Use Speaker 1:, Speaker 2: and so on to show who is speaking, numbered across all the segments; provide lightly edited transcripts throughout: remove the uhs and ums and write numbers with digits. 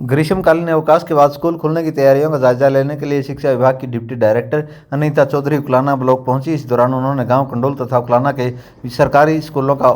Speaker 1: ग्रीष्मकालीन अवकाश के बाद स्कूल खुलने की तैयारियों का जायजा लेने के लिए शिक्षा विभाग की deputy director Anita Chaudhary Uklana block पहुंची। इस दौरान उन्होंने गांव कंडोल तथा उकलाना के सरकारी स्कूलों का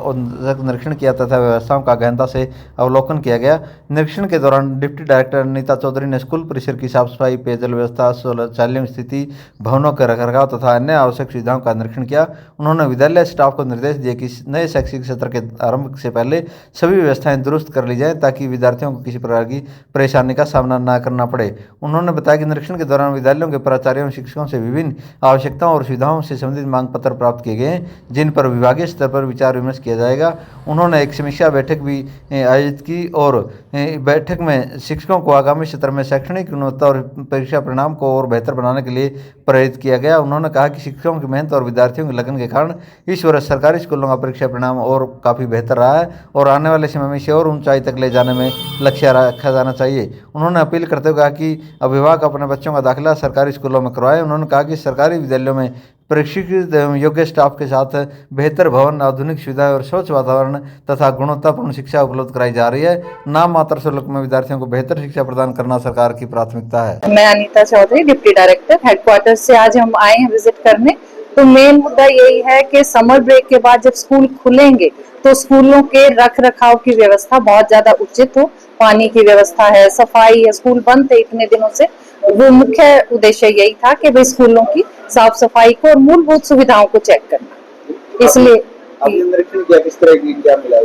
Speaker 1: निरीक्षण किया तथा व्यवस्थाओं का गहनता से अवलोकन किया गया। निरीक्षण के दौरान डिप्टी डायरेक्टर अनीता चौधरी ने स्कूल परिसर की साफ सफाई, पेयजल व्यवस्था, शौचालयों स्थिति, भवनों के रखरखाव तथा अन्य आवश्यक सुविधाओं का निरीक्षण किया। उन्होंने विद्यालय स्टाफ को निर्देश दिए कि नए शैक्षिक सत्र के आरंभ से पहले सभी व्यवस्थाएं दुरुस्त कर ली जाएं ताकि विद्यार्थियों को किसी प्रकार की परेशानी का सामना न करना पड़े। उन्होंने बताया कि निरीक्षण के दौरान विद्यालयों के प्राचार्यों और शिक्षकों से विभिन्न आवश्यकताओं और सुविधाओं से संबंधित मांग पत्र प्राप्त किए गए हैं, जिन पर विभागीय स्तर पर विचार विमर्श किया जाएगा। उन्होंने एक समीक्षा बैठक भी आयोजित की और बैठक में शिक्षकों को आगामी सत्र में शैक्षणिक गुणवत्ता और परीक्षा परिणाम को और बेहतर बनाने के लिए प्रेरित किया गया। उन्होंने कहा कि शिक्षकों की मेहनत और विद्यार्थियों की लगन के कारण इस वर्ष सरकारी स्कूलों का परीक्षा परिणाम और काफ़ी बेहतर रहा है और आने वाले समय में इसे और ऊंचाई तक ले जाने में लक्ष्य रखा जाना चाहिए। उन्होंने अपील करते हुए कहा कि अभिभावक अपने बच्चों का दाखिला सरकारी स्कूलों में करवाएं। उन्होंने कहा कि सरकारी विद्यालयों में प्रशिक्षित एवं योग्य स्टाफ के साथ बेहतर भवन, आधुनिक सुविधाएं और स्वच्छ वातावरण तथा गुणवत्तापूर्ण शिक्षा उपलब्ध कराई जा रही है। नाम मात्र शुल्क में विद्यार्थियों को बेहतर शिक्षा प्रदान करना सरकार की प्राथमिकता है।
Speaker 2: मैं Anita Chaudhary, deputy director headquarter से आज हम आए हैं विजिट करने। तो मेन मुद्दा यही है कि समर ब्रेक के बाद जब स्कूल खुलेंगे तो स्कूलों के रख रखाव की व्यवस्था बहुत ज्यादा उचित हो। पानी की व्यवस्था है, सफाई है, स्कूल बंद थे इतने दिनों से, वो मुख्य उद्देश्य यही था कि भाई स्कूलों की साफ सफाई को और मूलभूत सुविधाओं को चेक करना। इसलिए
Speaker 3: निरीक्षण किया, किस तरह की क्या मिला?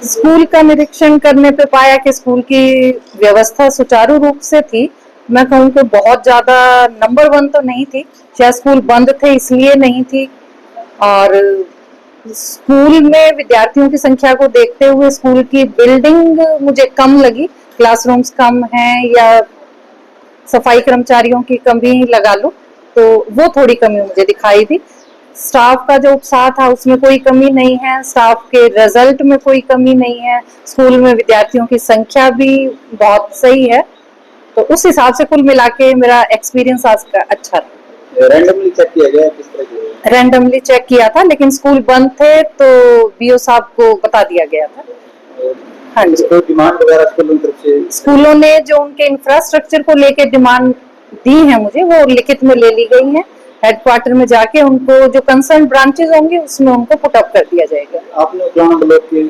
Speaker 2: स्कूल का निरीक्षण करने पे पाया कि स्कूल की व्यवस्था सुचारू रूप से थी। मैं कहूँ कि बहुत ज्यादा नंबर 1 तो नहीं थी, शायद स्कूल बंद थे इसलिए नहीं थी। और स्कूल में विद्यार्थियों की संख्या को देखते हुए स्कूल की बिल्डिंग मुझे कम लगी, क्लासरूम्स कम हैं या सफाई कर्मचारियों की कमी लगा लो, तो वो थोड़ी कमी मुझे दिखाई दी। स्टाफ का जो उत्साह था उसमें कोई कमी नहीं है, स्टाफ के रिजल्ट में कोई कमी नहीं है, स्कूल में विद्यार्थियों की संख्या भी बहुत सही है। तो उस हिसाब से कुल मिला के मेरा एक्सपीरियंस आज का अच्छा रहा।
Speaker 3: रैंडमली चेक किया गया, किस तरह की?
Speaker 2: रैंडमली चेक किया था, लेकिन स्कूल बंद थे तो बीओ साहब को बता दिया गया था। हाँ जी,
Speaker 3: तो डिमांड वगैरह स्कूलों की तरफ से,
Speaker 2: स्कूलों ने जो उनके इंफ्रास्ट्रक्चर को लेके डिमांड दी है मुझे, वो लिखित में ले ली गई है। हेडक्वार्टर में जाके उनको जो कंसर्न ब्रांचेस होंगे उसमें उनको पुट अप कर दिया जाएगा।
Speaker 3: आपने उकलाना ब्लॉक के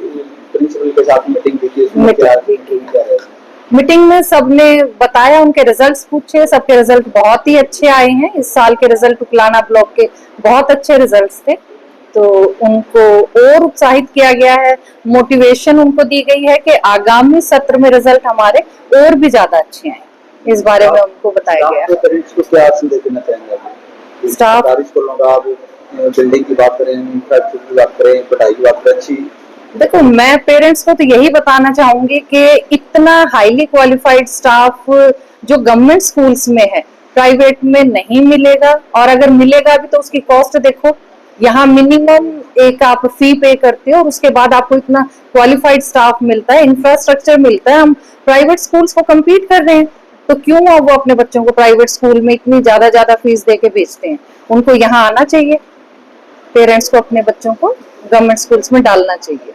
Speaker 3: प्रिंसिपल के साथ मीटिंग की?
Speaker 2: मीटिंग में सबने बताया, उनके रिजल्ट्स पूछे, सबके रिजल्ट बहुत ही अच्छे आए हैं। इस साल के रिजल्ट उकलाना ब्लॉक के बहुत अच्छे रिजल्ट्स थे, तो उनको और उत्साहित किया गया है। मोटिवेशन उनको दी गई है कि आगामी सत्र में रिजल्ट हमारे और भी ज्यादा अच्छे आए, इस बारे में उनको बताया गया है। स्टाफ
Speaker 3: स्कूलों का बिल्डिंग की बात करें, इंफ्रास्ट्रक्चर की बात करें, पढ़ाई की बात करें, अच्छी।
Speaker 2: देखो, मैं पेरेंट्स को तो यही बताना चाहूंगी कि इतना हाईली क्वालिफाइड स्टाफ जो गवर्नमेंट स्कूल्स में है प्राइवेट में नहीं मिलेगा, और अगर मिलेगा भी तो उसकी कॉस्ट देखो। यहाँ मिनिमम एक आप फी पे करते हो और उसके बाद आपको इतना क्वालिफाइड स्टाफ मिलता है, इंफ्रास्ट्रक्चर मिलता है। हम प्राइवेट स्कूल्स को कम्पीट कर रहे हैं, तो क्यों वो अपने बच्चों को प्राइवेट स्कूल में इतनी ज्यादा फीस दे के भेजते हैं? उनको यहाँ आना चाहिए, पेरेंट्स को अपने बच्चों को गवर्नमेंट स्कूल्स में डालना चाहिए।